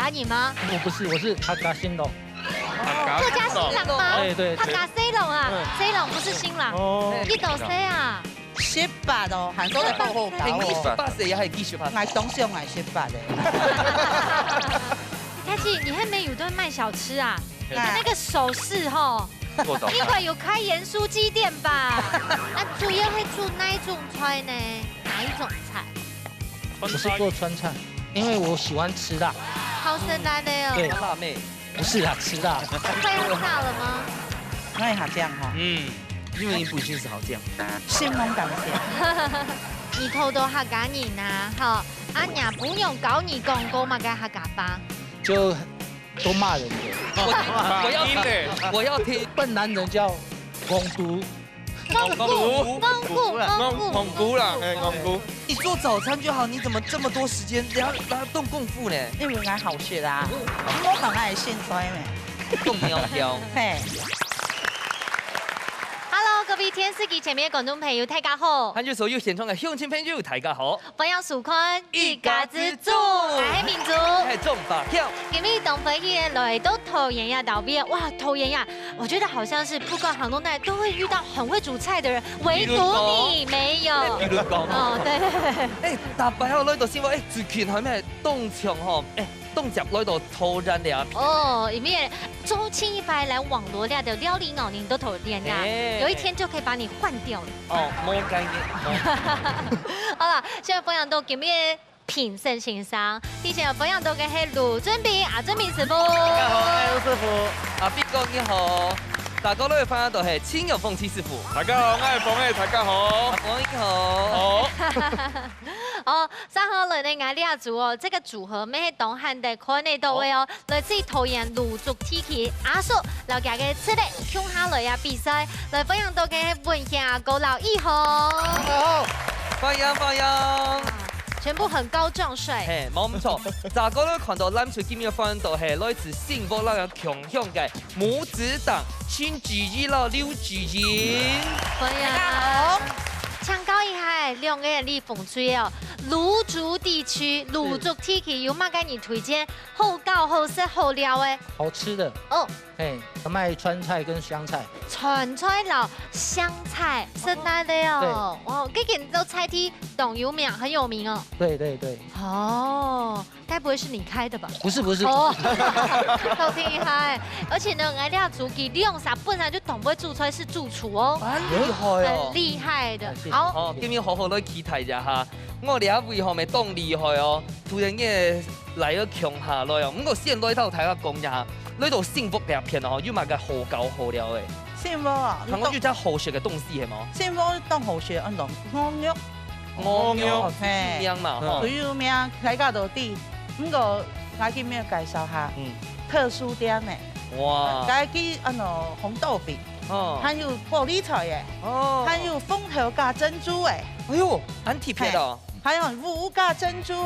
你吗？我不是，我是哈嘎新郎。客家新郎吗？对，哈嘎 C 龙啊，C 龙不是新郎。哦，你懂 C 啊？ 18哦，韓國嘅報號平啲搞18歲也係幾18。我當上係18嘅。佳琪，你还没有顿卖小吃啊？你的那个手势吼，因为有开盐酥鸡店吧？那主要会做哪一种菜呢？哪一种菜？我是做川菜，因为我喜歡吃辣。好生来的哦。对辣妹。不是啦，吃辣。快要炸了吗？我係客家哈，因为你不一定是好酱。先鋒感謝。你偷偷哈嘎你呢？哈，阿娘不用搞你公公嘛，该哈嘎吧。就都骂人的。我要听。笨男人叫公都。蒙古啦，蒙古。你做早餐就好，你怎么这么多时間要動功夫呢？因為我好學啦，我同我係先衰咩？動苗條。嘿。 Hello， 各位電視機前面嘅觀眾朋友，大家好。韓劇所有現場嘅鄉親朋友，大家好。歡迎收看一家之主，係民族。係中發票。今日東北嘅來到桃園呀島邊，哇，桃園呀，我覺得好像是不管杭東帶都會遇到很會煮菜的人，唯獨你沒有。比如講。哦，對。大擺喺來到先話，最近係咩凍場嗬？凍集來到桃園了。哦，因為周清一白來網羅料的料理牛年都桃園呀，有一天就可以把你換掉了。哦，冇介意。好啦，現在分享到今日品盛欣賞，之前有分享到嘅係盧尊彬阿尊彬師傅。大家好，盧師傅。阿邊個你好？大家都會分享到係親友鳳七師傅。大家好，我係鳳希，大家好。阿鳳你好。好。哦，三號來嘅雅利亞族哦，這個組合咩東漢的可內到位哦，來自桃園魯族 Tiki 阿叔，留家嘅出嚟衝下來呀比賽，來分享到嘅文獻阿哥劉義宏。好，歡迎。全部很高壯帥。嘿，冇唔錯。大家都看到咱最今日分享到係來自幸福那樣強項嘅母子檔新主義啦劉主任。大家好。搶高一下，兩個人力風吹哦。魯族地區魯族 Tiki 有乜嘅你推薦？好高好食好料誒。好吃的哦。賣川菜跟湘菜。川菜佬湘菜，是哪的哦？哇，這件都菜地董有名，很有名哦。對。哦，該不會是你開的吧？不是。哦，好厲害！而且呢，雅利亞族給利用啥本來就懂不會煮出來是主廚哦。厲害哦！很厲害的。好。哦，今日好好來期待一下。我哋一位後面當厲害哦，突然嘅嚟咗強下來哦。咁我先來到大家講一下，呢度幸福兩片哦，要買嘅好搞好料嘅。幸福啊！同我要隻好食嘅東西係冇？幸福當好食，按當鵝肉。鵝肉，嘿，名嘛嗬。最有名大家都知，不過我今日介紹下特殊點嘅。哇！介記紅豆餅，還有玻璃菜嘅，還有鳳頭加珍珠嘅。哎呦，很特別哦。還有烏加珍珠誒，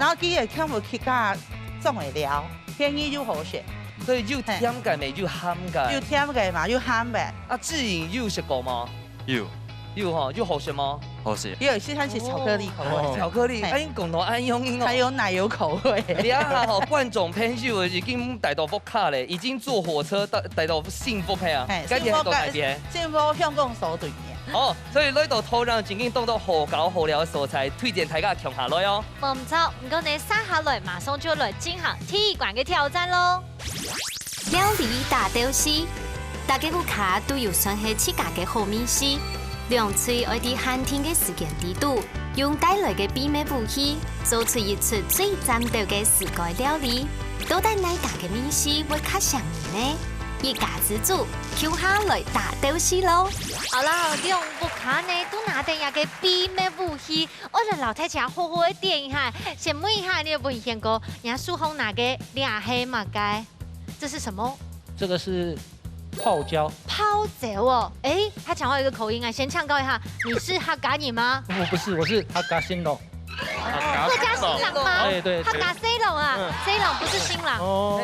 然後佢又看唔起加種嘅料，便宜又好食。所以又甜嘅咪又鹹嘅。又甜嘅嘛，又鹹嘅。阿志穎有食過嗎？有嗬，又好食嗎？好食。有些它是巧克力口味，巧克力，哎，共同愛用哦。還有奶油口味。你睇下嗬，觀眾朋友已經帶到福卡咧，已經坐火車帶到幸福嘅啊，跟住喺度大啲。幸福香港首對面。哦，所以呢度土壤已經當到好搞好料嘅素材，推薦大家強下來哦。唔錯，唔該你三下來，馬上就來進行踢館嘅挑戰咯。料理大屌絲，大家顧卡都要算係自家嘅好美食。兩嘴愛啲限定嘅時間地度，用帶來嘅秘密武器，做出一出最讚到嘅世界料理。到底哪家嘅美食會較上癮呢？一家之主，跳下來大屌絲咯！好啦，兩不卡呢都拿定下嘅秘密武器，我哋老太姐好好嘅點一下，先問一下你嘅文獻哥，人家蘇紅拿嘅倆黑馬街，這是什麼？這個是泡椒。泡椒哦，哎，他講話有一個口音啊，先唱高一下，你是哈嘎你嗎？我不是，我是哈嘎新郎。客家新郎嗎？對。哈嘎 C 龍啊，C 龍不是新郎，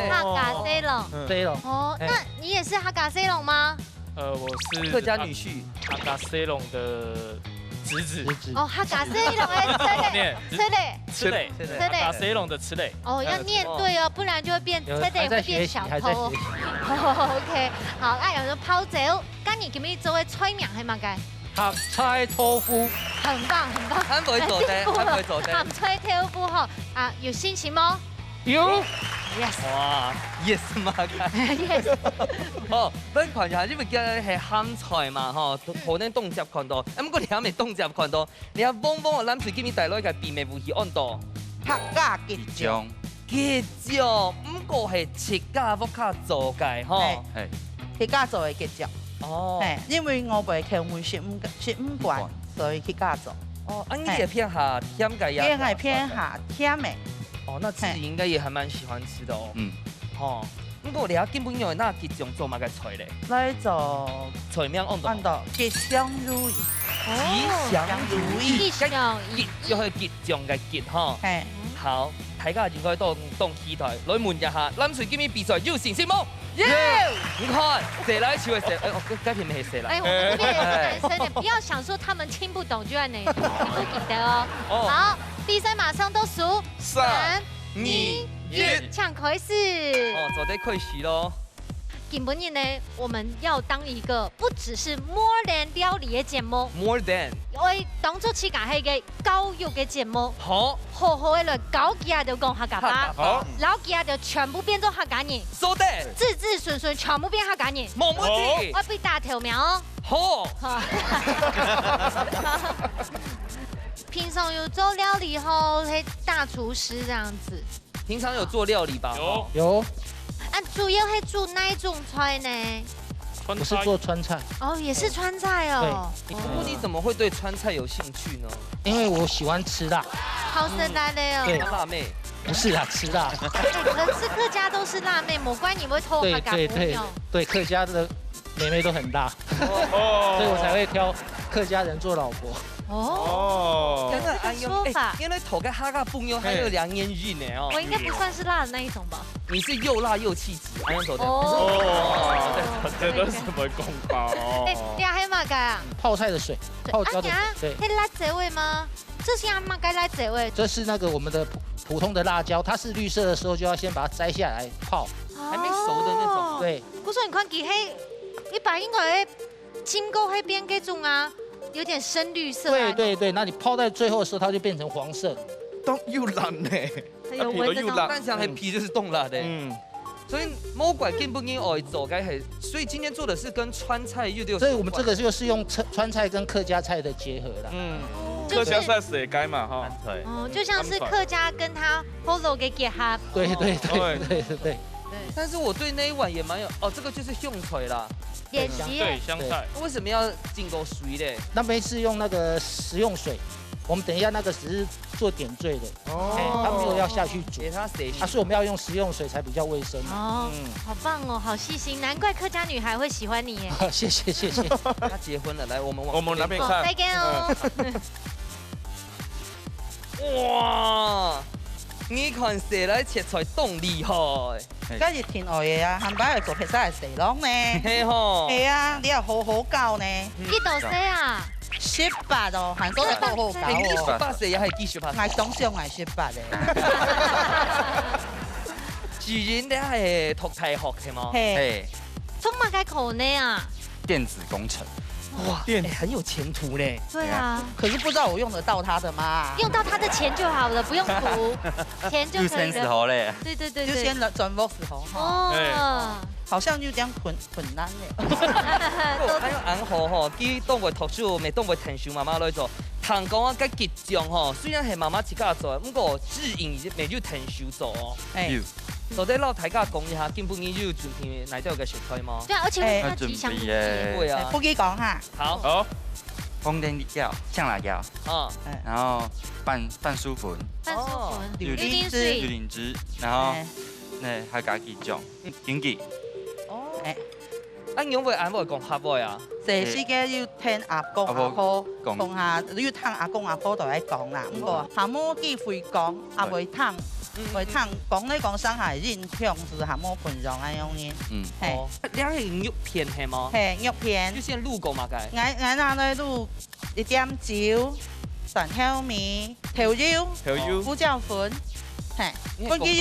哈嘎 C 龍。C 龍。哦，那你也是哈嘎 C 龍嗎？我是客家女婿，哈嘎 C 龍的子食指，哦，客家西龙的念车嘞，吃类，车嘞，打谁龙的吃类。哦，要念对哦，不然就会变车嘞，还在会变学习，小偷还在学。习。 OK， 好，啊，有人泡酒，今年今日做的菜名係乜嘅？鹹菜豆腐，很棒，很棒。他不會做的，他不會做的。鹹菜豆腐嗬，啊，有心情嗎有？Yes，哇，yes 嘛，yes。哦，咱看下，因為叫係鹹菜嘛，吼，可能凍接看到，不過你還未凍接看到，你睇旺旺嘅諗住今日帶來嘅避免武器按到。客家結醬，結醬，不過係切家福卡做嘅，吼。係客家做嘅結醬。哦。係，因為我袂傾門食唔慣，所以客家做。哦，啊，你也偏下甜嘅呀？偏係偏下甜的。哦，那自己應該也還蠻喜歡吃的哦。嗯。哦，不過你睇基本上那結醬做乜嘅菜咧？來做菜名按到。按到吉祥如意。吉祥如意。吉祥結就係結醬嘅結哈。係。好，大家應該當期待，來問一下，諗住今日比賽有信心嗎？有。你看，誰來就會誰，哎，我該片沒係誰來。哎，我們這邊也是男生，你不要想說他們聽不懂就讓你不記得哦。好，比賽馬上都數3、2、1，搶開始。哦，做得開始咯。今本日呢，我們要當一個不只是 more than 料理嘅節目 ，more than，我當作自家係嘅教育嘅節目。好，好好嘅來教幾下就講客家話，好，然後幾下就全部變做客家人，說得，字字順順全部變客家人。冇問題。我俾大條苗哦。好。平常有做料理後，係大廚師這樣子。平常有做料理吧？有，啊，主要係煮哪一種菜呢？我是做川菜，哦，也是川菜哦。不過你怎麼會對川菜有興趣呢？因為我喜歡吃辣。好生來的對哦。辣妹。不是啦，吃辣。可是客家都是辣妹，冇關你會偷客家朋友。對，客家的妹妹都很辣，所以我才會挑客家人做老婆。哦，原來這個說法，原來頭個客家朋友還有兩眼魚呢哦。我應該不算是辣的那一種吧？你是又辣又氣質，安樣做的。哦，這都是什麼功法哦？哎，你還嘛該啊？泡菜的水，泡椒的水，對。是辣椒味嗎？這是阿媽該辣椒味。這是那個我們的普通的辣椒，它是綠色的時候就要先把它摘下來泡，還沒熟的那種。對。我說你看佢係一把應該經過嗰邊嗰種啊，有點深綠色。對，那你泡在最後的時候，它就變成黃色。都又爛呢，有聞得到。但係係皮就是凍辣的。嗯。所以魔鬼根本應愛做該係，所以今天做的是跟川菜又有。所以我們這個就是用川菜跟客家菜的結合啦。嗯。客家菜水雞嘛，哈。哦，就像是客家跟它 Polo 嘅結合。對。但是我對那一碗也蠻有，哦，這個就是香菜啦。對，香菜。為什麼要浸過水嘞？那邊是用那個食用水，我們等一下那個只是做點綴的，它沒有要下去煮。所以我們要用食用水才比較衛生。哦，好棒哦，好細心，難怪客家女孩會喜歡你耶。謝謝。他結婚了，來我們那邊看。再見哦。哇！你看誰來切菜凍厲害？梗係天外嘅啊，冚唪唥做其實係蛇郎呢。係嗬。係啊，你又好好教呢。幾多歲啊？18哦，韓國人好好教哦。 18歲也係繼續拍。我當上係18嘅。自然你係讀大學嘅嘛？係。做乜嘅考呢啊？電子工程。哇，很有前途嘞。對啊。可是不知道我用得到它的嘛？用到它的錢就好了，不用讀，錢就可以了。時候嘞。對。就先轉播時候。哦。好像有點困難嘅。還有暗號吼，佢當為讀書，未當為聽書媽媽來做。聽講啊，個結醬吼，雖然係媽媽自家做，不過自然未要聽書做哦。到底老大家講一下，根本要準備哪條嘅食材嗎？對啊，而且會要吉祥如意。會啊。不給講哈。好。紅點料、醬辣椒。然後拌薯粉。榴蓮水。榴蓮汁，然後客家結醬，經紀。anh Dũng với anh會講客話啊？這時嘅要聽阿公阿婆講下，要聽阿公阿婆就喺講啦。不過下冇機會講，阿會聽。会烫讲咧讲伤害认香是含冇混溶安样嘅。嘿，两个肉片系吗？嘿，肉片就。先卤过嘛，该。我那咧卤一點酒、蒜香米、調油、胡椒粉，嘿，半支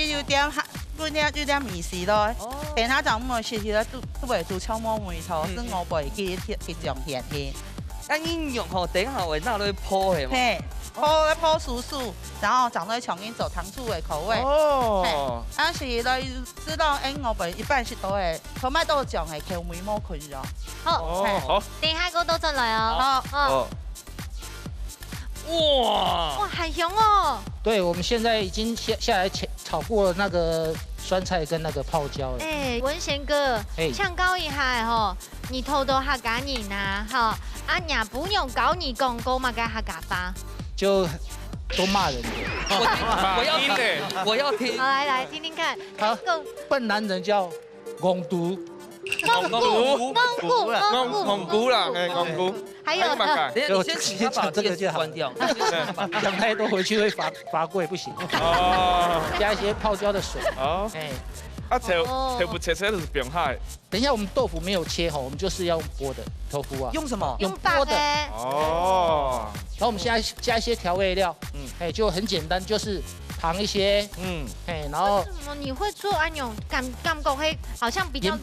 要點米絲咯。等下就咁樣切咧，都會做超摸味頭，是我袂去種甜嘅。啊，你肉吼，等下會拿落去鋪係嘛？嘿，泡熟，然後長咧重新做糖醋嘅口味。哦，啊是來知道，我袂一般是都會同埋都種係口味冇困擾。好，等下個都進來哦。好。哇，很香哦！对，我们现在已经下来炒过那个酸菜跟那个泡椒了。哎，文贤哥，唱高一下吼，你偷偷哈嘎你呢？哈，啊呀，不用搞你公公嘛，该哈嘎吧？就都骂人的。我要听。好，来听听看。好，笨男人叫戆毒。戆菇啦，戆菇。还有，你先请他把这个关掉。讲太多回去会罚跪，不行。哦。加一些泡椒的水。哦。哎。啊，豆腐切就是不用下。等一下，我们豆腐没有切哈，我们就是要用剥的豆腐啊。用什么？用剥的。哦。然后我们现在加一些调味料，哎，就很简单，就是糖一些，哎，然后。为什么你会做那种感觉会好像比较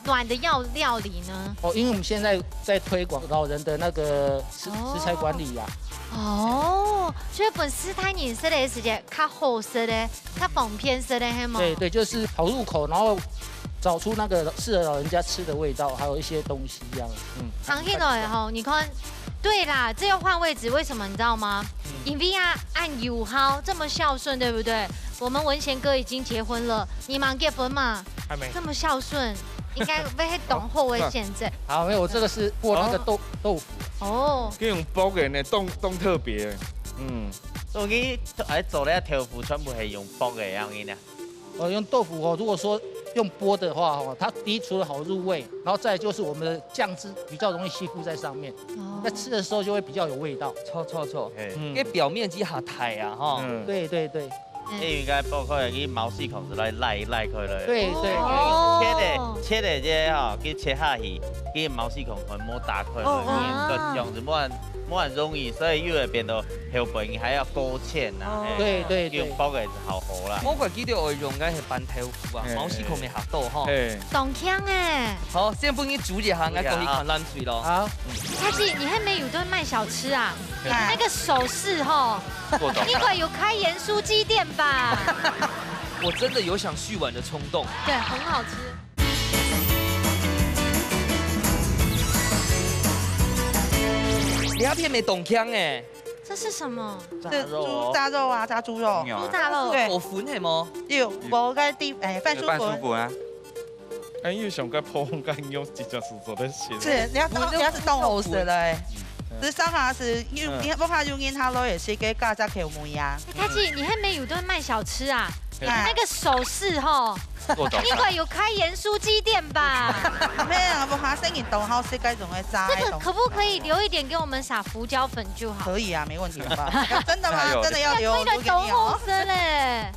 软的料理呢？哦，因为我们现在在推广老人的那个食材管理呀。哦，所以本食材饮食的时间较好食的，较方便食的，是吗？对，就是好入口，然后找出那个适合老人家吃的味道，还有一些东西这样。尝起来吼，你看，对啦，这要换位置，为什么你知道吗？因为啊，按友好这么孝顺，对不对？我们文贤哥已经结婚了，你忙结婚嘛？还没。这么孝顺，应该被懂后危险在。好，没有，我这个是剥那个豆腐。哦。可以用剥嘅呢，冻特别。所以做咧豆腐全部係用剝嘅樣嘅呢。用豆腐哦，如果说用剥的话哦，它第一除了好入味，然后再就是我们的酱汁比较容易吸附在上面，在吃的时候就会比较有味道。错，因为表面积下太啊哈。对。你应该剥開啲毛細孔嚟拉開嚟。对。切的這吼，去切下去，啲毛細孔會冇打開，個這樣子冇很容易，所以又會變到後邊還要勾芡啊。對。用剝嘅就好好啦。我覺記得我用嘅係板豆腐啊，毛細孔未下到哈。懂腔哎。好，先幫你煮一下，我講一款冷水咯。好。蔡記，你喺美有都賣小吃啊？那個手勢吼，你會有開鹽酥雞店吧？我真的有想續碗的衝動。對，很好吃。兩片沒懂腔哎。這是什麼？是豬炸肉啊，炸豬肉。豬炸肉。對。河粉係麼？有，我個啲番薯粉啊。哎，又想個破干用幾隻手做的鹹。是，你要是凍好食嘞。是上下是我怕用煙它也是給加口味啊。蔡記，你喺美有都賣小吃啊？那個手勢吼，你會有開鹽酥雞店吧？沒有，我怕生意凍好食，該種會炸。這個可不可以留一點給我們撒胡椒粉就好？可以啊，沒問題吧？真的嗎？真的要留？為了懂好食嘞。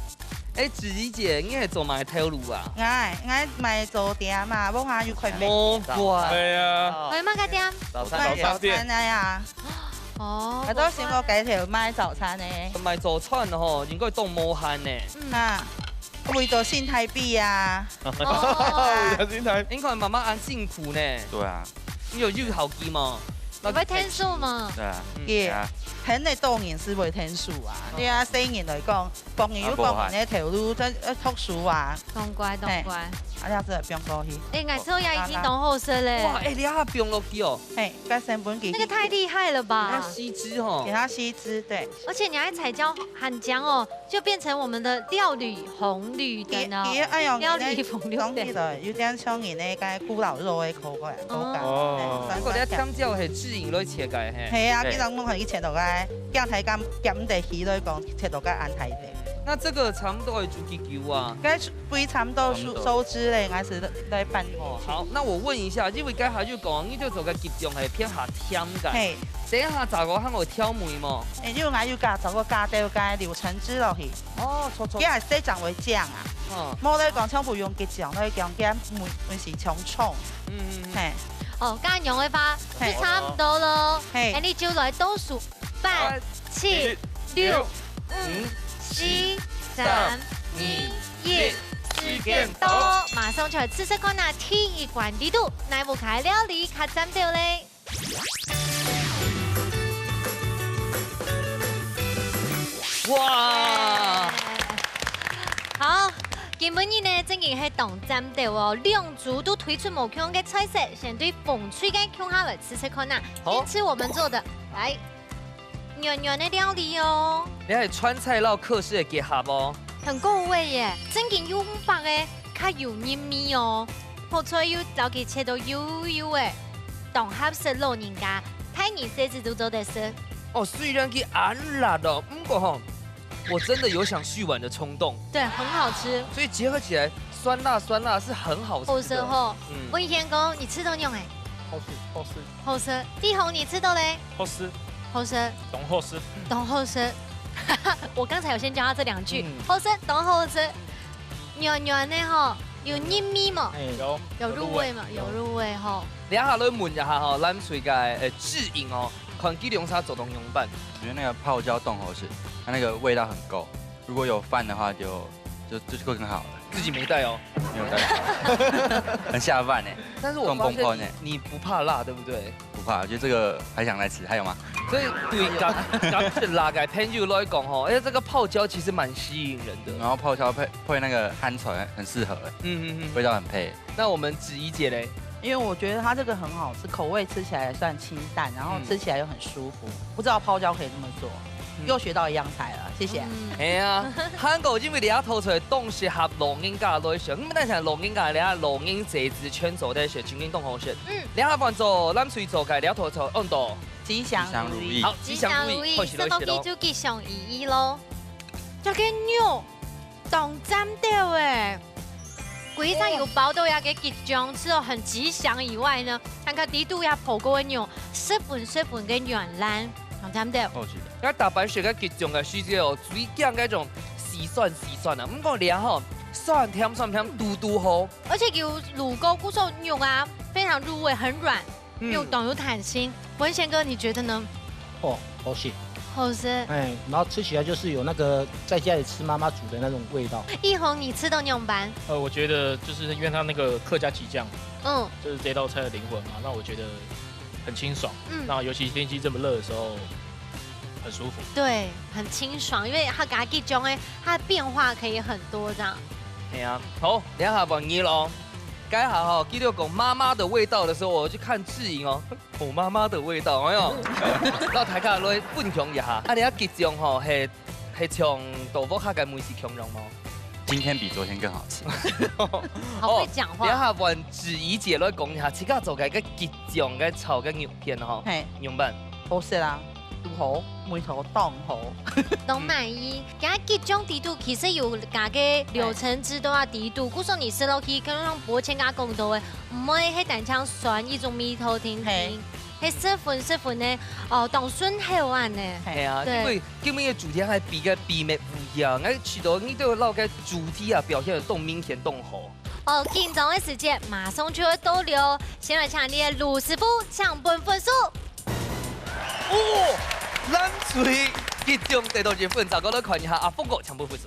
哎，子怡姐，你係做埋頭路啊？我賣做店嘛，我怕要開冇怪。係啊。開乜嘅店？早餐啊。哦。我都想過幾條賣早餐呢。賣早餐吼，應該凍無限呢。啊。為咗新台幣啊。為咗新台幣。應該媽媽很辛苦呢。對啊。你有預考機嗎？你會聽數嗎？對啊。肯定當然是會聽數啊！你啊，四年嚟講，當然要講呢條路真讀書啊。懂乖。啊，你真係不用過去。哎，我這樣已經懂好食嘞。哇，哎，你還不用落去哦。哎，該成本給。那個太厲害了吧？給它吸汁哦。給它吸汁，對。而且你還彩椒很薑哦，就變成我們的料理紅綠燈哦。料理紅綠燈。有點像人呢個古老肉的口感。哦。不過你香蕉係自然來切嘅嘿。係啊，其實我係以前度嘅。姜太監鹹地魚來講，切到個眼睇地。那这个差不多会煮几球啊？该非差不多收汁嘞，还是来拌。哦，好，那我问一下，因为该下就讲，你就做个集中係偏下甜嘅。嘿，等一下炸個香會挑梅嘛？因為我要加做個加掉加柳橙汁落去。哦，錯錯。因為西醬會醬啊。冇咧講全部用結醬，咧講嘅梅是重沖。嘿。哦，加用嘅話就差唔多咯。嘿。你就來倒數8、7、6、5、4、3、2、1，時間到，馬上就嚟試試看下第一關地圖，哪部開料理較針對咧？哇！好。今晡日呢，正經係當針對哦，兩組都推出無窮嘅菜色，先對風吹嘅窮下來試試看呐。先吃我們做的，來圓圓的料理哦。你係川菜撈客式嘅結合哦，很夠味耶，正經有法嘅，較油膩味哦。泡菜又早期切到油油嘅，當合適老人家，太年細子都做得食。哦，雖然佢暗辣哦，不過吼。我真的有想續碗的衝動，對，很好吃，所以結合起來酸辣是很好吃的。好食吼，文賢哥，你吃到妞哎？好吃。地紅你吃到嘞？好吃。懂好吃。我剛才有先教他這兩句，好吃，懂好吃。軟軟的吼，有黏味嘛？有入味嘛？有入味吼。你下來問一下吼，咱水嘅智穎哦，看幾兩啥做東用飯？我覺得那個泡椒凍好吃。它那個味道很夠，如果有飯的話就會更好了。自己沒帶哦，沒有帶，很下飯呢。但是我發現你不怕辣，對不對？不怕，我覺得這個還想來吃，還有嗎？所以對咁辣嘅朋友來講吼，這個泡椒其實蠻吸引人的。然後泡椒配那個憨菜很適合，味道很配。那我們芷怡姐嘞？因為我覺得它這個很好吃，口味吃起來算清淡，然後吃起來又很舒服。不知道泡椒可以這麼做。又學到一樣菜了，謝謝。係啊，韓國因為你一套出來東西合龍英家來學，咁但係龍英家你睇龍英這支圈做的學，全英東好學。你下幫做咱水做嘅，你一套做按度吉祥如意。好，吉祥如意，開始來寫咯。就吉祥如意咯。這個牛當針掉誒，規隻油包都要給吉祥，除了很吉祥以外呢，看看地度也泡過嘅牛，濕粉嘅軟爛。我大阪食嘅結種嘅書之後，最驚嗰種時酸啊！唔過你吼酸甜嘟好，而且有乳溝骨瘦牛啊，非常入味，很軟，又懂有彈性。文賢哥，你覺得呢？哦，好吃。好吃。哎，然後吃起來就是有那個在家裡吃媽媽煮的那種味道。一紅，你吃到牛斑？我覺得就是因為它那個客家雞醬，就是這道菜的靈魂嘛，那我覺得很清爽。那尤其天氣這麼熱的時候。很舒服，對，很清爽，因為它給它吉種誒，它的變化可以很多這樣。係啊，好，等下問你咯。該下吼，記得講媽媽的味道的時候，我去看智穎哦，我媽媽的味道，哎呦，然後大家來分享一下。啊，你一吉種吼係從豆腐蝦嘅美食強融嗎？今天比昨天更好吃。好會講話。等下問芷怡姐來講一下，自家做嘅個吉種嘅炒嘅牛片吼，牛板，好食啦。都好，每套當好，都滿意。而家吉種地圖其實有家嘅柳橙汁都要地圖，故說你食落去可能用薄錢加講到嘅，唔會係單槍酸一種味頭甜甜，係濕粉呢，哦當酸好玩呢。係啊，因為今日嘅主題係比個比咩唔一樣，我去到你都撈嘅主題啊，表現得動明顯動好。哦，緊張嘅時間馬上就要到了，先來搶你嘅盧師傅搶本分數。哦，咱水吉種第2分，就講到看一下阿峰哥搶本分數。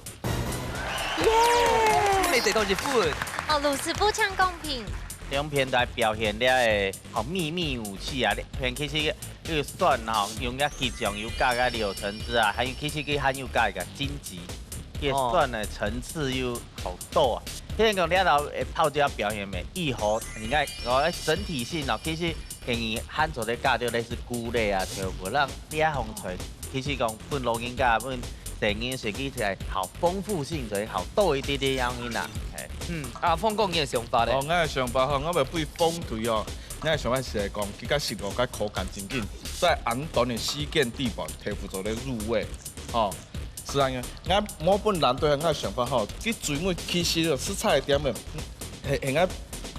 耶！你第2分。哦，盧師傅搶公平。兩片都係表現了誒，好秘密武器啊！片其實呢個蒜吼，用咗吉種有加個柳橙汁啊，還有其實佢還有加一個荊棘，呢個蒜嘅層次又好多啊！聽講你頭泡椒表現咪一盒，你看我整體性哦，其實。建議หั่做啲加咗類似菇類啊、條骨啦，呢一項菜其實講本老人家本成件事機係好豐富性，就係好多一啲啲樣嘢啦。阿峰講你嘅想法咧？我嘅想法吼，我咪對風腿哦，我嘅想法是嚟講，佢個食物個口感真緊，在簡短嘅時間地步，提附咗啲入味，吼。持人啊，俺每本人都很爱想法吼，去水母其实食材点的，很爱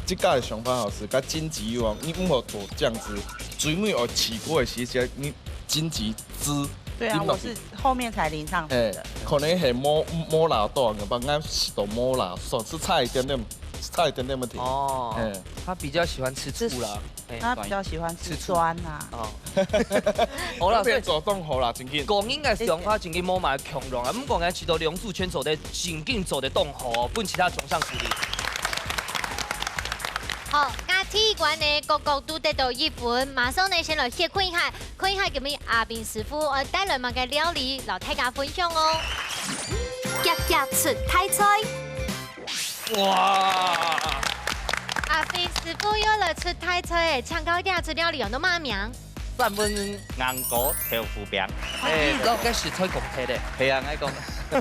这家的想法吼是甲荆棘哦，你唔好做酱汁，水母哦起锅的时间你荆棘汁。对啊，我是后面才淋上去的。可能系摸辣多，把俺是都摸辣，说是差一点点问题。哦，他比较喜欢吃醋啦，他比较喜欢吃酸呐。哦，好啦，所以做动好啦，真紧。讲应该想法真紧摸埋强壮啊，唔讲俺知道梁祝圈做得真紧做得动好，本其他冲上实力。好，那体育馆呢，个个都得到1分。马上呢，先来谢坤海，坤海今日阿斌师傅带来嘛嘅料理，留大家分享哦。夹夹出太菜。哇！阿斌师傅又来出太菜，抢高价出料理有那么名。3分硬果豆腐饼。老嘅是菜讲题咧。係啊，我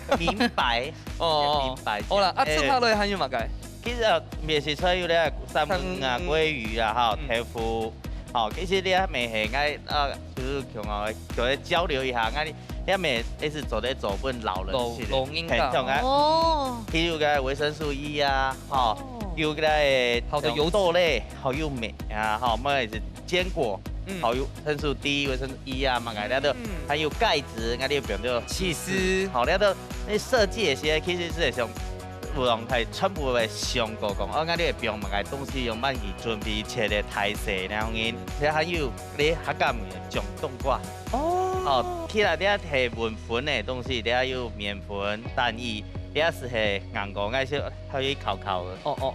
講明白。哦，明白。好啦，吃下來還有乜嘅？其實美食菜有咧三文啊、鮭魚啊、哈豆腐，好，其實你還沒係愛就是同我交流一下，你還沒類似做本老人式的，很像啊，譬如個維生素 E 啊，哈，有個好的油豆類，好有鎂啊，哈，乜是堅果，好有維生素 D、維生素 E 啊，嘛個，都還有鈣質，我哋變咗起司，好，你都你設計些其實是像。有人係全部嘅上過講，我講你係用物嘅東西用乜去準備切嘅太細那樣嘢，你還有你客家麵種冬瓜，哦，起來你係麵粉嘅東西，你還有麵粉、蛋液，你係係硬果，嗰些可以烤嘅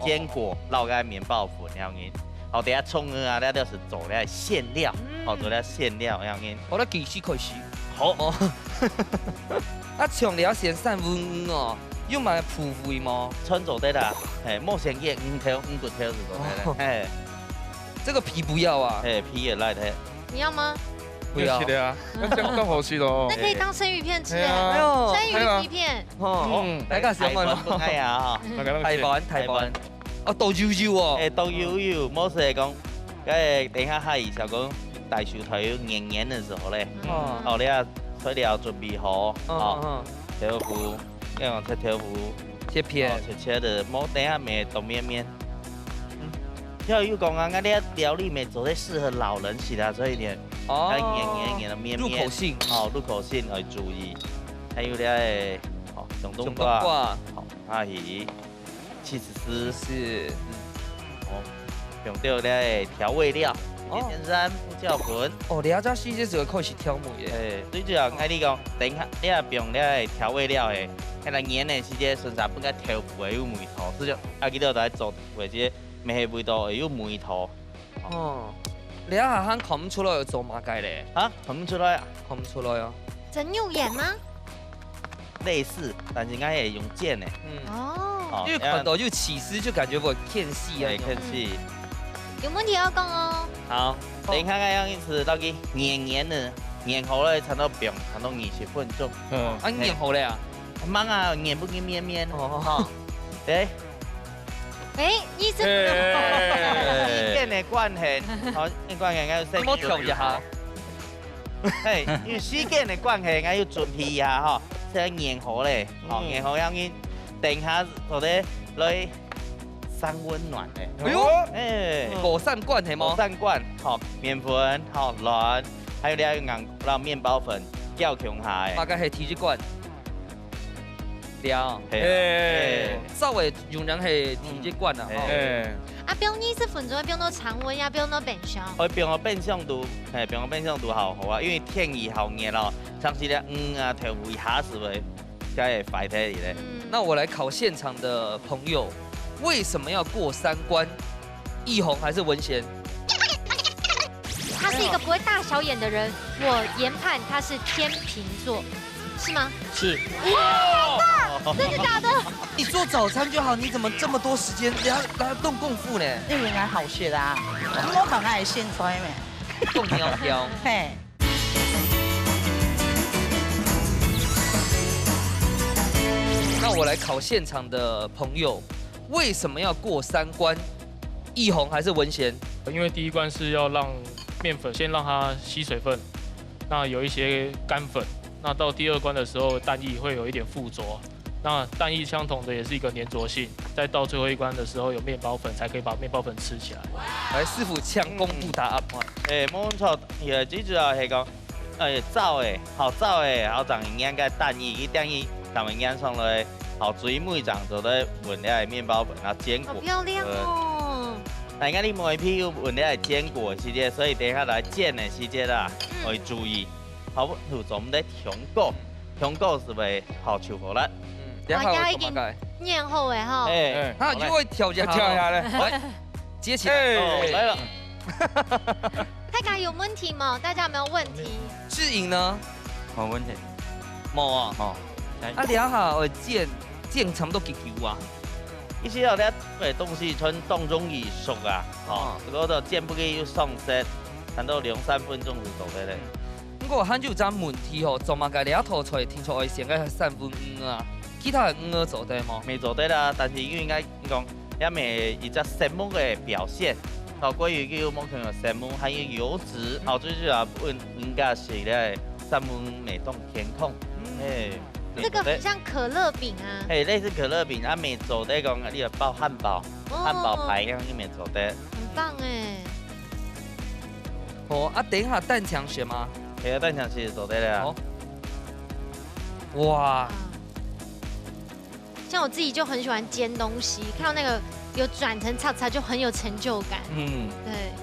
堅果，撈個麵包粉那樣嘢，哦，等下蔥啊，你都是做咧餡料，哦，做咧餡料那樣嘢，我咧技師可以試，好哦，啊，長了先3分哦。要買脯會嗎？春做的啦，莫先葉5骨頭是做的，這個皮不要啊，皮也來的。你要嗎？不要。的啊，那這樣更好吃咯。那可以當生魚片吃，哎呦，生魚皮片。大家想問嗎？哎呀，台灣，哦，豆油油哦。豆油油，莫是講，等下下午就講大薯頭黏黏的時候咧，哦，你啊材料準備好，哦，豆腐。要用切豆腐，切片，切的，莫等下面都面面。要有講啊，我哋料理面做得適合老人食啊，所以點，黏的面面，入口性，哦，入口性要注意。還有咧，哦，種冬瓜，好，阿姨，起司絲是，哦，用到咧調味料，甜酸、胡椒粉。哦，你阿家細節就開始挑梅嘅。最主要，我你講，等下你也用咧調味料嘅。喺嚟腌嘅時節，順便本個豆腐會有梅頭，所以阿記得在做或者咩味道會有梅頭。哦，你下下看唔出來有做馬雞咧？啊，看唔出來啊？看唔出來啊？真有眼嗎？類似，但是我係用剪嘅。哦。因為看到就起司就感覺會片細啊，片細。有問題要講哦。好，等下我樣意思到佢黏黏的，黏好了才到餅，才到20分鐘。啊，黏好了啊？忙啊，黏不黏面面哦，對。醫生，時間嘅關係，好，關係我要先調一下。係，因為時間嘅關係，我要準備一下嗬，先黏好咧，哦，黏好樣嘢，等下做啲來三溫暖嘅。哎呦，果散罐係嗎？果散罐，好，麵粉，好軟，還有你要用硬麵包粉攪強下嘅。大概係體積罐。了，稍微用人係體積罐啊。啊，冰呢是分做冰到常溫呀，冰到冰箱。可以冰到冰箱度，冰到冰箱度好好啊，因為天氣好熱咯，長時咧啊豆腐一下子會，梗係壞體咧。那我來考現場的朋友，為什麼要過3關？奕弘還是文賢？他是一個不會大小眼的人，我研判他是天秤座。是嗎？是。哇！真的假的？你做早餐就好，你怎麼這麼多時間來動功夫呢？因為俺好學的啊，我本來係現在咩？動苗條。嘿。那我來考現場的朋友，為什麼要過3關？奕弘還是文賢？因為第一關是要讓麵粉先讓它吸水分，那有一些乾粉。那到第2关的时候，蛋液会有一点附着。那蛋液相同的也是一个粘着性，再到最后一关的时候有面包粉，才可以把面包粉吃起来。来，师傅抢功不打阿point。冇錯，最主要係講走誒，好走誒，好長營養嘅蛋液，佢等於咱們養上來，好水梅長做咧混咧面包粉，然後堅果。好漂亮哦！但係你每批混咧堅果時節，所以等下來煎嘅時節啦，要注意。好，就做唔得香果是咪好炒好啦？大家已經念好誒吼。他就會跳一下咧，接起來，來了。大家有問題嗎？大家有沒有問題？志穎呢？冇問題。冇啊。冇。啊，兩下我煎差唔多幾球啊。一些有咧東西春凍中已熟啊，嗰度煎不機要送色，等到2-3分鐘就做得咧。不過還有陣問題吼，做乜個兩套出來，聽說我先個3分5啊，其他的5做得嗎？沒做得啦，但是應該講，因為一隻生物嘅表現，好關於叫某種生物含有油脂，好最主要應該是咧3分美凍甜控，這個很像可樂餅啊。類似可樂餅，啊沒做得講，你有包漢堡排咁樣沒做得。很棒哎。哦，啊，等一下蛋牆選嗎？蛋牆其實做得了。哇！像我自己就很喜歡煎東西，看到那個有轉成叉叉就很有成就感。嗯，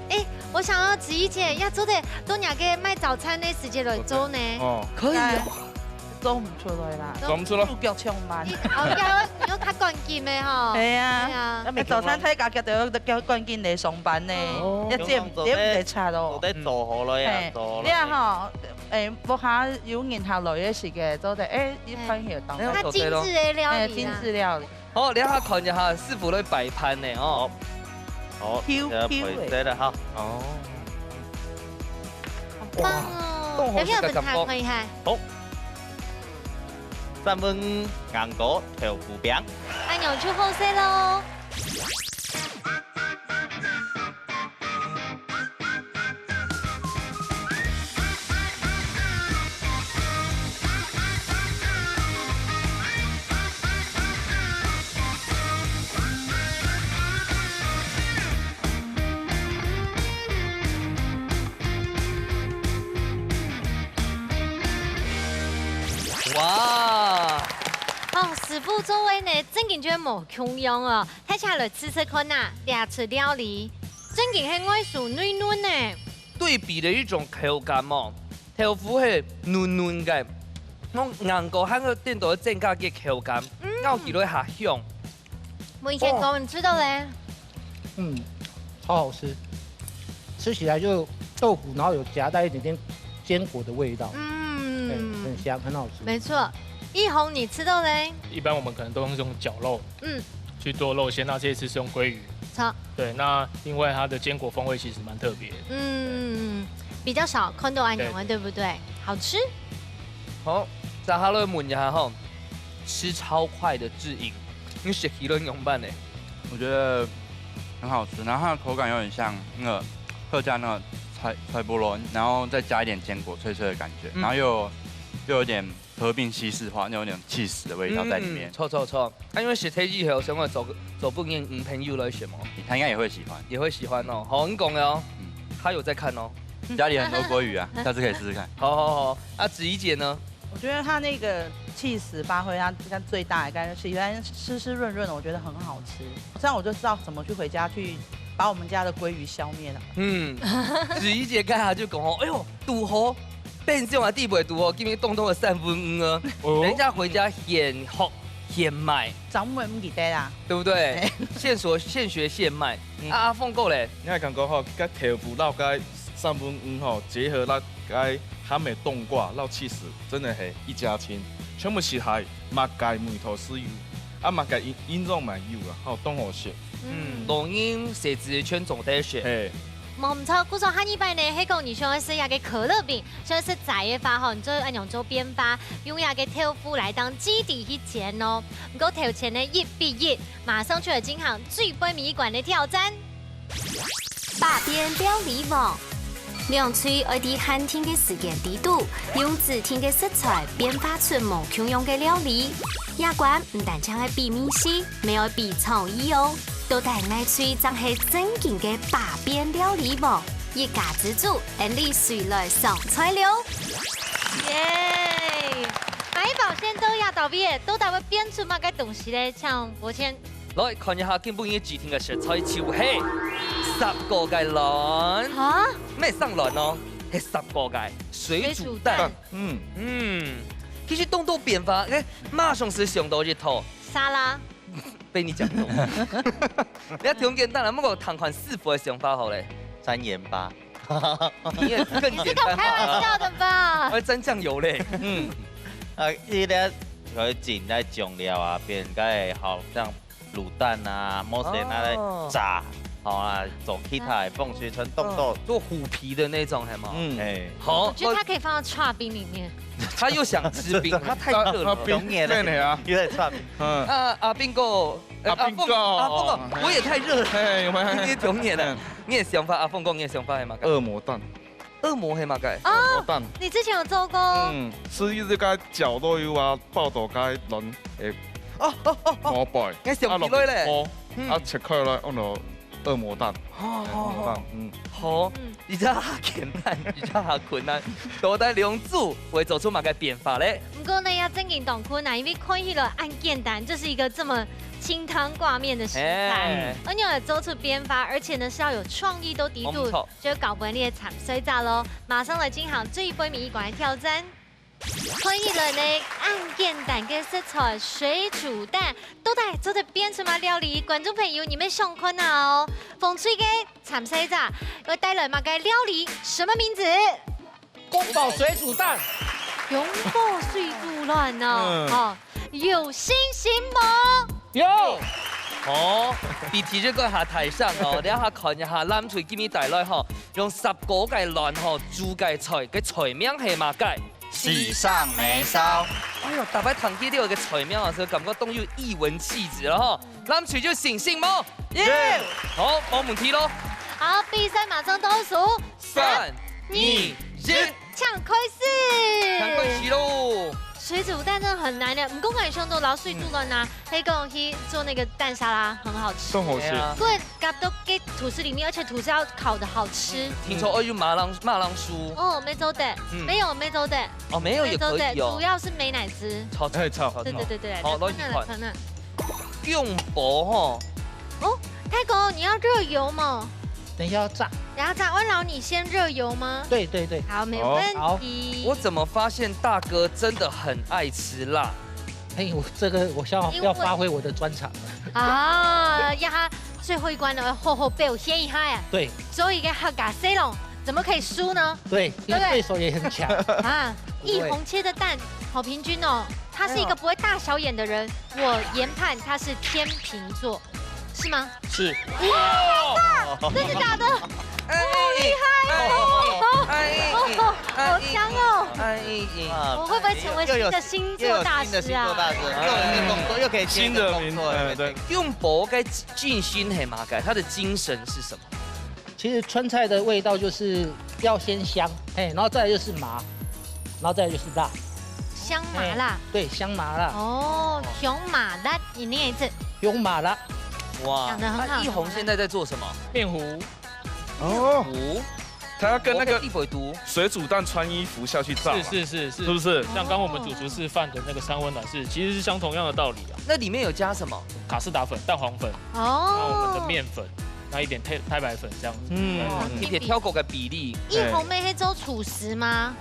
對。我想要子怡姐要做的多兩個賣早餐的時間來做呢。哦，可以啊。做唔出來啦，做唔出咯，手腳長慢。有較關鍵的吼。係啊，早餐睇價格就要較關鍵嚟上班呢，一隻唔得差咯。做得做好咯呀，做。你啊嗬，摸下要研下來嘅時嘅，做得一分條當。它精緻的料理。精緻料理。好，你下看一下師傅咧擺盤呢哦。好，得啦哈。哦。好棒哦！有冇分下看一下？好。3分硬果豆腐餅，按鈕出後色咯。哇！哦，師傅作為呢，真件真冇窮樣哦，睇下來吃看呐，兩次料理，真件係外酥內嫩呢。對比的一種口感哦，豆腐係嫩嫩嘅，我硬果喺個電到增加嘅口感，咬起來下香。我以前講，你知道咧？超好吃，吃起來就豆腐，然後有夾帶一點點堅果的味道，很香，很好吃。沒錯。一紅，你吃到嘞？一般我們可能都用絞肉，去做肉餡。那這一次是用鮭魚。好。對，那因為它的堅果風味其實蠻特別。比較少看到按鈕啊，對不對？好吃。好，再下來問一下哈，吃超快的志穎，你食起來怎麼辦呢？我覺得很好吃，然後它的口感有點像那個客家那個菜菠蘿，然後再加一點堅果脆脆的感覺，然後又有點合併西式化，有點起司的味道在裡面。錯。他因為是推薦後，想我走不贏朋友來選嘛，他應該也會喜歡，哦。好，你講的哦，他有在看哦。家裡很多鮭魚啊，下次可以試試看。好。啊，子怡姐呢？我覺得它那個起司發揮它最大的感覺，喜歡濕濕潤潤的，我覺得很好吃。這樣我就知道怎麼去回家去把我們家的鮭魚消滅了。子怡姐剛才就講哦，哎呦，賭好。變這種地不會賭哦，今天凍凍的3分5啊，人家回家現學現賣，掌門唔記得啦，對不對？現學現賣。阿鳳哥咧，你係感覺吼，甲豆腐撈加3分5吼，結合那個鹹味凍掛撈起司，真的係一家親。全部食係麥芥梅頭豉油，啊麥芥煙肉麻油啊，還有凍好食。龍英寫字圈總得選。冇唔錯，故說下一擺呢，係講你想要食一個可樂餅，想要食雜嘅話，你就按用做邊巴，用一個豆腐來當基底去煎哦。唔過頭前呢1比1，馬上出嚟進行最杯米館嘅挑戰。百變料理網凉脆爱伫寒天嘅时间底度，用自天嘅食材变化出无穷样嘅料理。亚冠唔但将爱比面食，没有比创意哦。到底爱脆真系正经嘅百变料理无？一家之主，安利谁来上菜了？耶！买保鲜都要倒闭，都大会变出乜嘅东西咧？像我先來看一下基本嘅主天嘅食材就係10個嘅卵，嚇咩生卵咯？係10個嘅水煮蛋。其實動作變化，馬上是上到日頭。沙拉。被你講到，你一條簡單啦，不過同款師傅嘅想法好咧，沾鹽巴。你也更簡單。開玩笑的吧？我沾醬油咧。伊咧佢剪在醬料啊，邊個好像滷蛋啊、摩斯那咧炸，好啊，做其他風水村動作做虎皮的那種係嗎？哎，好。我覺得它可以放到刨冰裡面。他又想吃冰，他太熱了。冬夜咧啊，有點串。阿邊個？阿鳳哥，我也太熱了。你冬夜的，你嘅想法，阿鳳哥，你嘅想法係乜？惡魔蛋。惡魔係乜嘅？惡魔蛋。你之前有做過？吃一隻個絞都有啊，爆豆雞卵誒。膜拜。你上幾耐咧？啊，切開來，我攞惡魔蛋。好，而家下簡單，而家下困難，到底兩組會做出乜嘅變化咧？不過呢，要真正懂困難，因為看起來按簡單，就是一個這麼清湯掛麵的食材，而你要做出變化，而且呢是要有創意都底度，就搞不完你嘅慘水炸咯。馬上來進行最杯米一關挑戰。看起來呢，按簡單嘅食材水煮蛋，到底做得變什麼料理？觀眾朋友，你們想看啊哦！風吹嘅慘水炸會帶來乜嘅料理？什麼名字？宮保水煮蛋。宮保水煮蛋哦，哦，有信心嗎？有。哦，比提這個下台上哦，你一下看一下藍錘今日帶來吼，用10個嘅卵吼煮嘅菜嘅菜名係乜嘅？喜上眉梢。哎呦，大擺堂記呢個嘅菜名啊，所以感覺都有藝文氣質啦哈。藍錘就醒醒冇？耶！好，冇問題咯。好，比賽馬上倒數3、2、1，搶開始！搶開始嘍！水煮蛋真的很難的，唔講感想到老水煮蛋啊，可以講去做那個蛋沙拉，很好吃。真好吃。對，夾到給吐司裡面，而且吐司要烤的好吃。聽說要用馬鈴薯。哦，沒做的，沒有沒做的。哦，沒有也可以哦。主要是美乃滋。炒。對。好，攞一款。用薄哈。哦，泰哥，你要熱油嗎？等一下要炸。然後炸，萬老你先熱油嗎？對。好，沒問題。我怎麼發現大哥真的很愛吃辣？哎，我要發揮我的專長了。啊，呀，最後一關了，後表現一下呀。對。所以一個客家西龍怎麼可以輸呢？對，因為對手也很強。啊，一紅切的蛋好平均哦。他是一個不會大小眼的人，我研判他是天秤座，是嗎？是。哇，真是假的？好厲害哦！好強哦！我會不會成為新的星座大師啊？又可以新的名字，對。用薄該進心係嘛？該它的精神是什麼？其實川菜的味道就是要先香，然後再來就是麻，然後再來就是辣。香麻辣。對，香麻辣。哦，香麻辣，你念一次。香麻辣。哇，講得很好。一紅現在在做什麼？面糊。哦，他要跟那個水煮蛋穿衣服下去炸。是不是？像剛我們主廚示範的那個三溫暖是，其實是相同樣的道理啊。那裡面有加什麼？卡士達粉、蛋黃粉，哦，然後我們的麵粉，那一點太白粉這樣子。一點挑狗的比例。一紅妹黑粥主食嗎？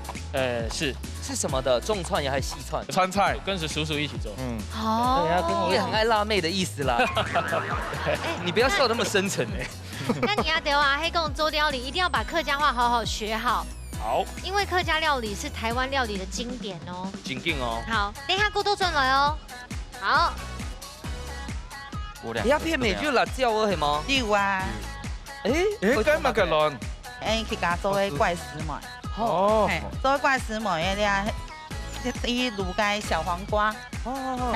是什麼的？重串也還是細串？川菜跟着叔叔一起做。哦，你也很愛辣妹的意思啦。你不要笑那麼深沉哎。那你要的話，黑公做料理一定要把客家話好好學好。好。因為客家料理是台灣料理的經典哦。經典哦。好，等一下過多轉來哦。好。你一片咪就辣椒啊，係嗎？有啊。誒，今日嘅卵。佢家做嘅怪石梅。哦。做嘅怪石梅嘅咧，啲滷嘅小黃瓜。哦。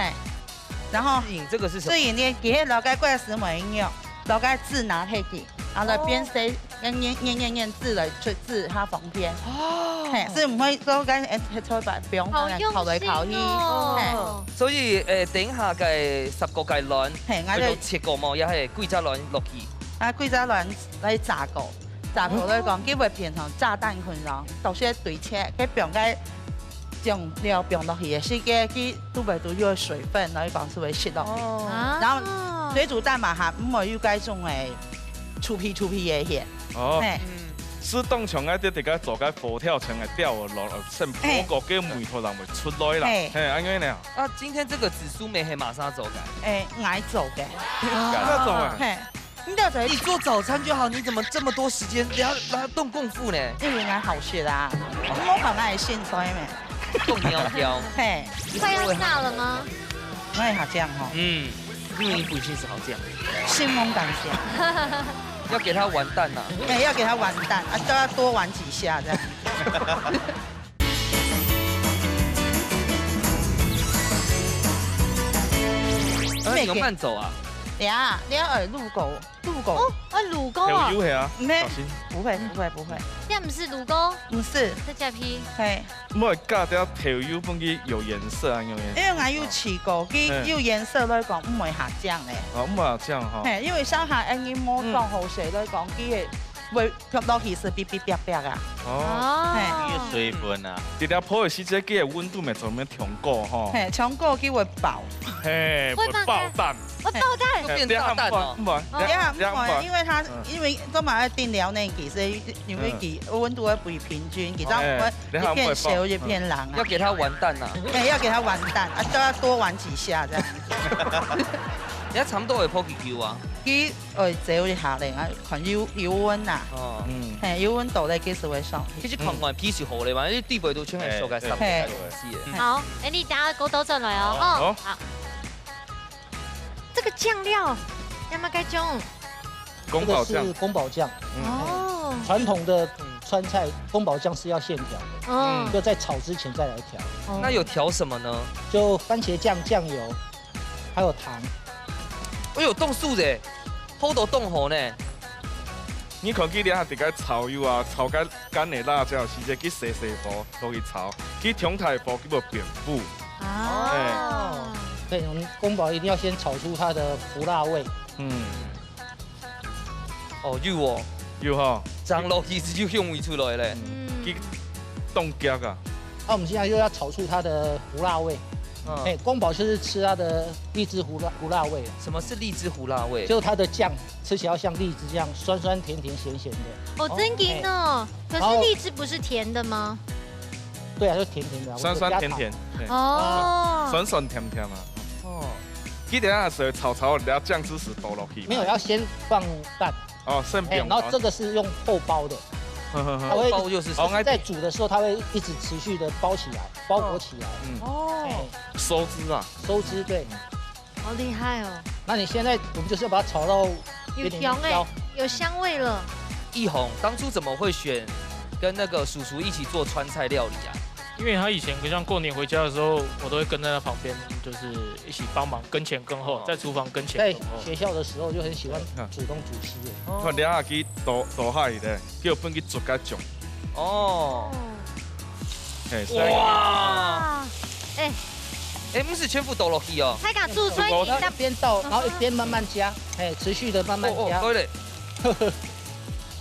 然後。這個是什麼？所以呢，佢係老嘅怪石梅用。老該自拿去嘅，然後邊腌制嚟出自它旁邊。係，所以唔可以說緊菜白餅烤嚟烤去。所以等下嘅10個芥蘭，係我哋切過冇，也係貴州蘭落去。啊，貴州蘭嚟炸過，炸過嚟講，佢會變成炸彈款咯，到時對切，佢餅嘅將料餅落去，是嘅，佢都袂都有水分，嚟講是會蝕落去。然後水煮蛋嘛嚇，唔會有嗰種誒粗皮嘅嘢。哦。是當場嗰啲哋做緊佛跳牆嘅掉落剩火國嘅梅頭人會出來啦。係安樣呢？啊，今天這個紫蘇梅係馬上做嘅。我做嘅。我做嘅。你做早餐就好，你怎麼這麼多時間？你要動功夫呢？因為我好學啦，我本來係現在咩？動苗條。嘿。快要炸了嗎？我也好這樣哈。因為你本性是好這樣。新夢感謝。要給他玩蛋呐！對，要給他玩蛋，都要多玩幾下這樣。你有慢走啊？呀，你要滷狗。哦，滷狗啊？有啊？沒，不會。這不是滷狗？不是。這隻皮。係。唔係加啲調油放啲有顏色啊，因為我有試過，佢有顏色來講唔會下醬嘅。哦，唔會下醬哈。係，因為上下啲魔裝好食來講，佢會吸落去是嗶啊。哦。係。有水分啊。啲啲泡嘅時節，佢嘅溫度咪做咩調過哈？係，調過佢會爆。係，會爆蛋。我爆蛋，變炸彈哦！唔係，因為都買一電料呢，其實因為佢溫度會不平均，其實會一片熟一片冷啊。要給他玩蛋啊！要給他玩蛋，都要多玩幾下啫。而家差唔多會破幾球啊？佢走一下嚟，看油溫啊。哦。係油溫度咧，幾時會上？其實看外皮是好嘅嘛，啲地背都全係熟嘅，濕嘅。好，你等下嗰度進來哦。好。這個醬料有冇該種？這個是宮保醬。哦。傳統的川菜宮保醬是要現調的，就在炒之前再來調。那有調什麼呢？就番茄醬、醬油，還有糖。哎呦，凍素嘅，好多凍河呢。你看佢哋下啲個炒油啊，炒緊乾嘅辣椒，時節佢細火落去炒，佢中大火佢會變糊。哦。對，我們宮保一定要先炒出它的胡辣味。哦，有哦，有哈。張落去就香味出來咧。佢凍腳啊。那我們現在又要炒出它的胡辣味。宮保就是吃它的荔枝胡辣味。什麼是荔枝胡辣味？就是它的醬吃起來要像荔枝這樣酸酸甜甜鹹鹹的。哦，真甜哦！可是荔枝不是甜的嗎？對啊，就甜甜的。酸酸甜甜。哦。酸酸甜甜嘛。哦。佢等下時炒，然後醬汁是倒落去。沒有，要先放蛋。哦，先餅。然後這個是用後包的。它會在煮的時候，它會一直持續的包起來，包裹起來。哦。收汁啊。收汁，對。好厲害哦！那你現在我們就是要把它炒到有點焦，有香味了。奕弘當初怎麼會選跟那個叔叔一起做川菜料理啊？因為他以前像過年回家的時候，我都會跟在他旁邊，就是一起幫忙跟前跟後，在廚房跟前跟後。在學校的時候就很喜歡主動煮西嘅。佢哋下去大海咧，叫本去做個醬。哦。哇！不是全部倒落去哦。他敢煮出來，一邊倒，然後一邊慢慢加，持續的慢慢加。對嘞。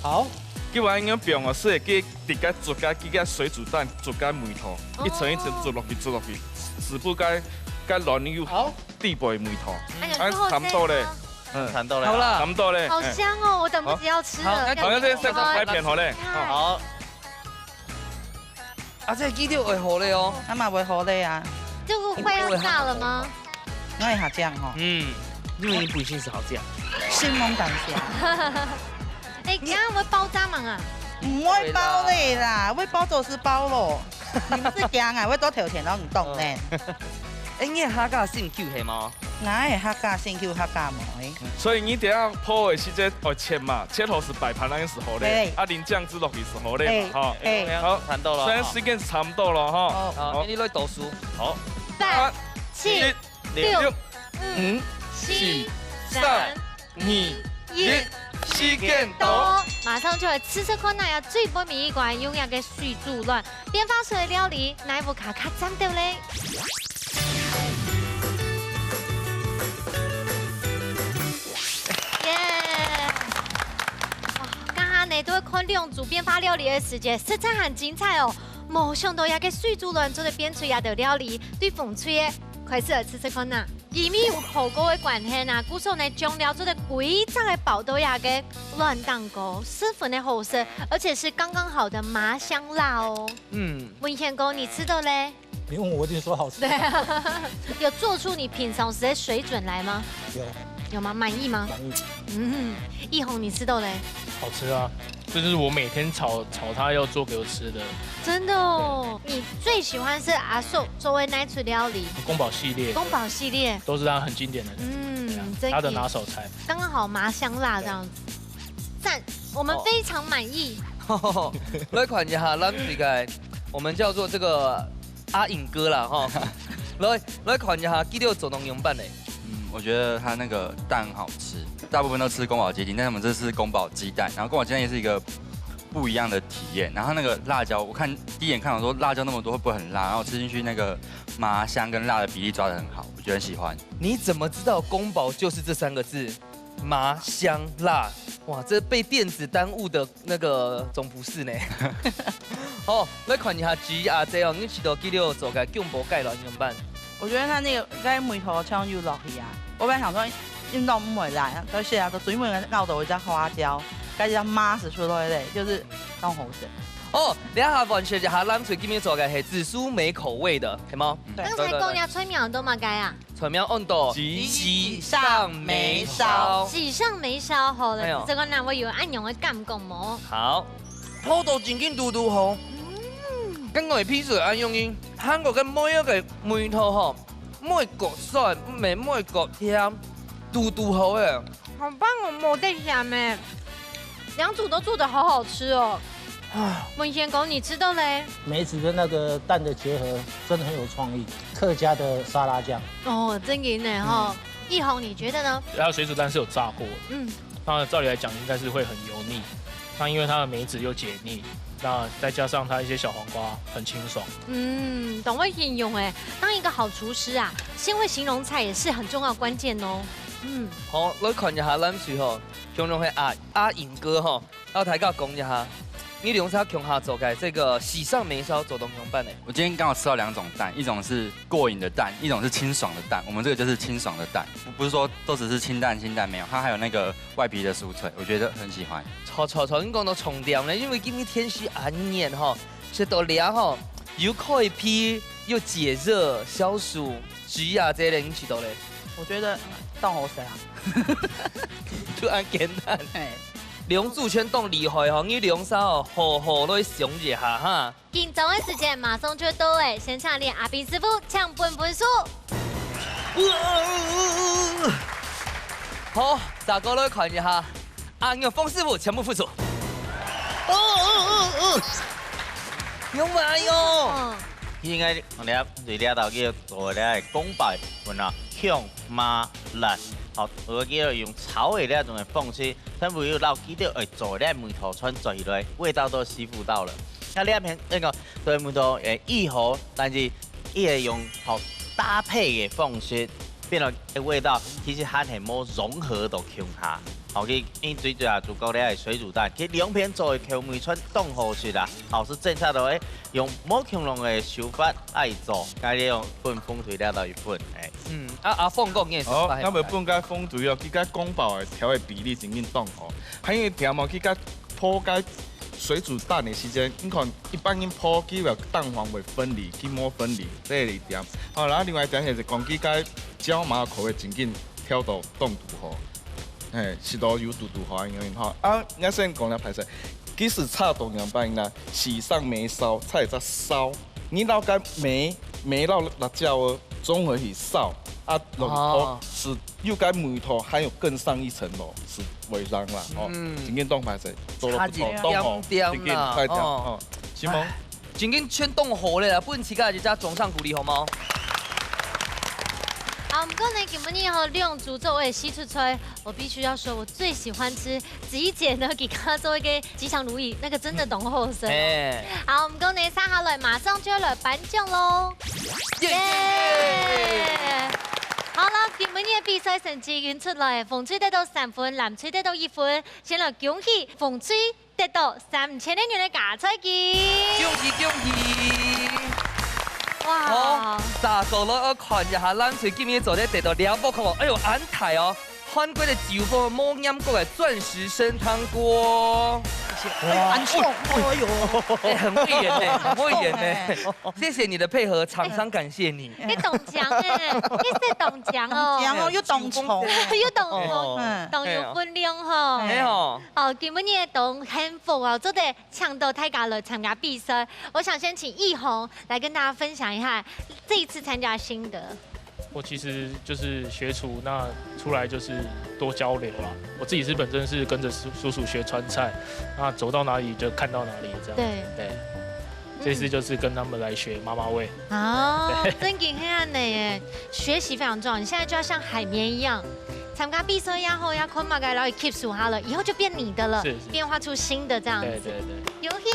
好。佢話咁樣哦，是佢直接煮個幾個水煮蛋，煮個梅頭，一層一層煮落去，是不該亂油地背梅頭，差唔多咧，差唔多咧，好啦，差唔多咧，好香哦，我等不及要吃了。好，咁即係拍片好咧，好。啊，這幾條會好咧哦，咁嘛會好咧啊。這個快要炸了嗎？我也好醬哈。因為你本性是好醬。新夢感謝。剛剛會爆炸嘛啊？唔會爆你啦，會爆就是爆咯。你唔是驚啊？會多條田都唔動呢。你係客家姓 Q 係嗎？我係客家姓 Q 客家妹。所以你等下泡的時間要切嘛，切頭是擺盤那個是好嘞，啊淋醬汁落去是好嘞嘛，哈。好，差唔多了。雖然時間差唔多了哈。好，你來讀書。好。 8、7、6、5、4、3、2、1，時間到，馬马上就会吃吃看那呀最不迷一款优雅的水煮卵，边方式的料理，哪一部卡卡赞的嘞？耶！刚刚呢都会看两组边发料理的时间，实在很精彩哦。冇想到呀个水煮卵做的边吹呀的料理，对风吹的，快试来吃吃看呐！因为有口锅的关系呐，故说呢酱料做的规则的爆豆芽嘅卵蛋糕，十分的好吃，而且是刚刚好的麻香辣哦。文贤哥，你吃的嘞？你问我，我一定说好吃。对啊，有做出你平常时的水准来吗？有吗？满意吗？满意。一红，你吃的嘞？好吃啊，这就是我每天炒它要做给我吃的。真的哦，你最喜欢是阿寿作为哪出料理？宫保系列。宫保系列都是它很经典的。他的拿手菜。刚刚好麻香辣这样子，赞，我们非常满意。来看一下，咱这个我们叫做这个阿颖哥啦哈，来看一下，记得做农用版的。我觉得它那个蛋很好吃，大部分都吃宫保鸡丁，但是我们这是宫保鸡蛋，然后宫保鸡蛋也是一个不一样的体验。然后那个辣椒，我看第一眼看我说辣椒那么多会不会很辣？然后吃进去那个麻香跟辣的比例抓得很好，我觉得很喜欢。你怎么知道宫保就是这3个字？麻香辣，哇，这被电子耽误的那个总不是呢。好，来看一下 GRZ 哦，你是都记得做个宫保芥蓝用版。我觉得他那个该梅头枪又落去啊！我本来想说运动不回来，但是啊，最尾咬到一只花椒，该叫妈死出来嘞，就是当红色。哦，等下完全一下，咱最今天做的是紫苏梅口味的，系吗？刚才讲呀，吹苗都嘛该啊。吹苗温度喜上眉梢，喜上眉梢好了，这个呢我有按用的感觉冇。好，好到真紧嘟嘟好。跟我批水按用音，韩国嘅每一個梅頭吼，每個酸，每個甜，嘟嘟好誒。好棒哦，冇得想咩，两组都做得好好吃哦。文贤狗，你知道嘞？梅子跟那个蛋的结合真的很有创意，客家的沙拉酱。哦，真赢呢哈。一红，你觉得呢？它的水煮蛋是有炸过的，那照理来讲应该是会很油腻，那因为它的梅子又解腻。那再加上它一些小黄瓜，很清爽。懂会形容哎，当一个好厨师啊，先会形容菜也是很重要关键哦。好，来看一下咱是吼，形容的阿颖哥吼，要抬价讲一下，你用啥强下做嘅这个喜上眉梢做东用版的？我今天刚好吃到2种蛋，一种是过瘾的蛋，一种是清爽的蛋。我们这个就是清爽的蛋，不是说都只是清淡没有，它还有那个外皮的酥脆，我觉得很喜欢。错，你讲到重点咧，因为今天天气寒冷吼，食到凉吼，又可以披又解热消暑，鸡啊这类你吃到咧？我觉得当好食啊，就按简单。龙柱圈动厉害吼，你龙嫂哦，好好来想一下哈。紧张的时间马上就到诶，现场练阿斌师傅抢本数。好，大家来看一下。阿牛风师傅全部复组。有嘛哟？应该我哋最了到叫做咧宫保份啊，香麻辣。好，我记得用炒的那种的方式，全部有老记得会做咧梅头串做起来，味道都吸附到了。那两片那个对梅头意好，但是伊会用好搭配的方式，变了味道其实还系冇融合到腔下。好，你最主要做咧系水煮蛋，佢2片做的口梅串冻好食啦。好，是正确的用冇强浓的手法来做，加利用粉风水了到一份阿凤讲嘅是哦，咁咪半加风水哦，佢加宫保的调的比例真紧冻好，还因为调嘛，佢加铺加水煮蛋的时间，你看一般因铺基本蛋黄会分离，去摸分离，这里点。好，然后另外一点就是讲佢加椒麻口味真紧调到冻度好。是都有嘟嘟滑因为哈啊，我先讲了排斥，其实炒东阳版啦，喜上眉梢，菜只烧，你老个眉到辣椒哦，综合是烧啊，落是又该梅头还有更上一层楼，是微让啦哦，今天冻排斥做了不错，冻好，今天快点哦，行吗？今天全冻好了，不能期待人家总上鼓励好吗？好，好，不过呢，今天和亮竹作为西出吹，我必须要说，我最喜欢吃子怡姐呢给他做一个吉祥如意，那个真的懂后生。好，我们今天3下来，马上就要来颁奖喽！耶！好啦，今天的比赛成绩已經出來，馮翠得到3分，藍翠得到1分。先來恭喜馮翠得到3000元的假彩金！恭喜恭喜！哇！好，大哥我看一下，藍翠今年做得得到2百塊，哎呦，安泰哦！韓國的九份冇飲過嘅鑽石生湯鍋。安錯，哎呦，很會演呢，很會演呢。謝謝你的配合，廠商感謝你。你懂獎哎，你是懂獎哦，然後又懂蟲，又懂蟲，懂有分量哈。沒有。哦，今日你懂幸福啊，做得搶到大家來參加比賽。我想先請奕弘來跟大家分享一下這一次參加心得。我其實就是學廚，那出來就是多交流啦。我自己是本身是跟着叔叔學川菜，那走到哪裡就看到哪裡這樣。對。這次就是跟他們來學媽媽味。哦，真勁黑暗的耶！學習非常重要，你現在就要像海綿一樣，參加比賽以後要看馬該然後 keep 住它了，以後就變你的了，變化出新的這樣子。對。遊戲。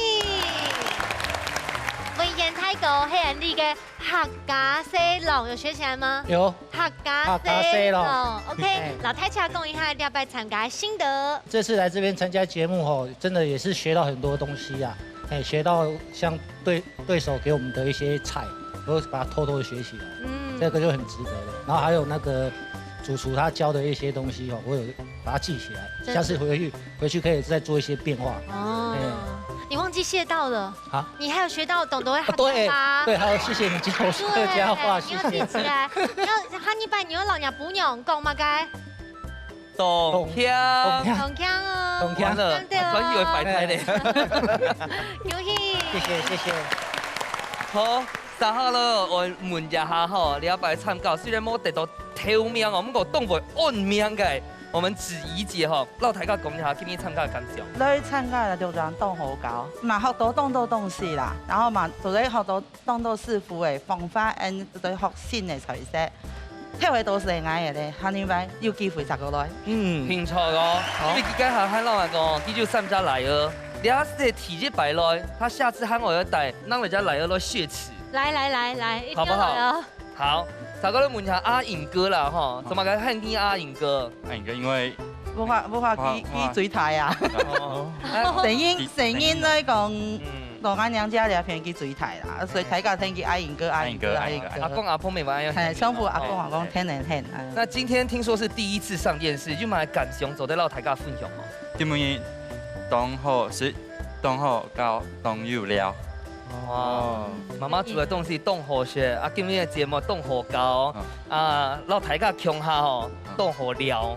文言泰國黑人力嘅客家西龍有學起來嗎？有。客家西龍 ，OK。老太強講一下要不要參加心得？這次來這邊參加節目吼，真的也是學到很多東西呀。學到像對手給我們的一些菜，我把它偷偷的學起來。這個就很值得的。然後還有那個主廚他教的一些東西哦，我有把它記起來，下次回去可以再做一些變化。哦。你忘記謝道了啊！你還有學到懂得會客家話。對，還有謝謝你教我客家話，謝謝。你要記起來，你要喊你拜你要老娘不娘講嘛該。懂腔哦，懂腔的，專以為擺台咧。恭喜！謝謝。好，3下咯，我問一下吼，你要不要參加？雖然冇得到頭名哦，不過當為按名嘅。我們子怡姐吼，老大家講一下今年參加嘅感想。來參加啦，就講凍好搞，嘛學到凍到東西啦，然後嘛就咧學到凍到師傅嘅方法，就對學新嘅菜式，聽會到成嗌嘅咧，下年班要機會10個來。唔錯哦，因為而家係喊老人講，佢就參加來兒，你要是體質白來，他下次喊我要帶，讓人家來兒來血池。來，好不好？好。大家都問下阿瑩哥啦，吼，怎麼個喊聽阿瑩哥？阿瑩哥因為冇法佢嘴台啊，成因來講，老闆娘家裡偏佢嘴台啦，所以大家聽佢阿瑩哥。阿公阿婆沒玩呀？係，相互阿公阿公聽人聽。那今天聽說是第一次上電視，有冇感想做得到大家分享哦？今日當好教當有料。哇！媽媽煮嘅東西凍好食，啊，今日嘅節目凍好高，啊，老大家強下吼，凍好料，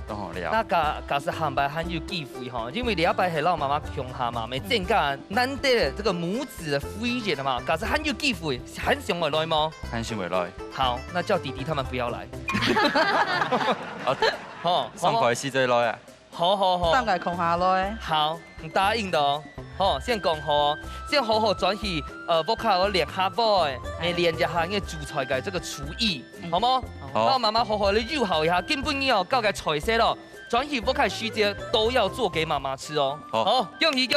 那假是喊白很有機會吼，因為禮拜係老媽媽強下嘛，咪正間難得這個母子的friend節嘛，假是很有機會，很想回來嗎？很想回來。好，那叫弟弟他們不要來。好，上台試最耐啊！好，上台空下來。好，唔答應的哦。好，先講好，先好好轉去我靠我練下波誒，練一下嘅煮菜嘅這個廚藝，好冇？好。讓媽媽好好的誘導一下，根本要教嘅菜式咯，轉去我靠時節都要做給媽媽吃哦。好，恭喜！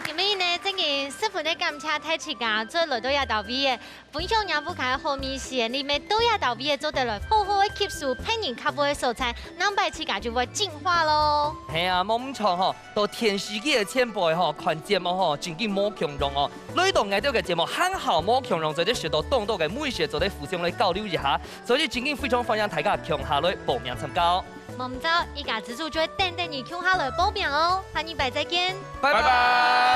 今日呢，真係師傅的感謝太似㗎，做來都要到位嘅，分享也不開好面試，你們都要到位嘅做得來，好好嘅 keep 住配人較會素材，南北似㗎就會進化咯。係啊，冇唔錯吼，到電視機嘅前輩吼，看節目吼，真緊冇強容哦。呢度嗌到嘅節目很好冇強容，就啲學到當到嘅每些就啲互相嚟交流一下，所以真緊非常歡迎大家強下來報名參加。我們就一家之主就會等你強下來報名哦，下禮拜再見，拜拜。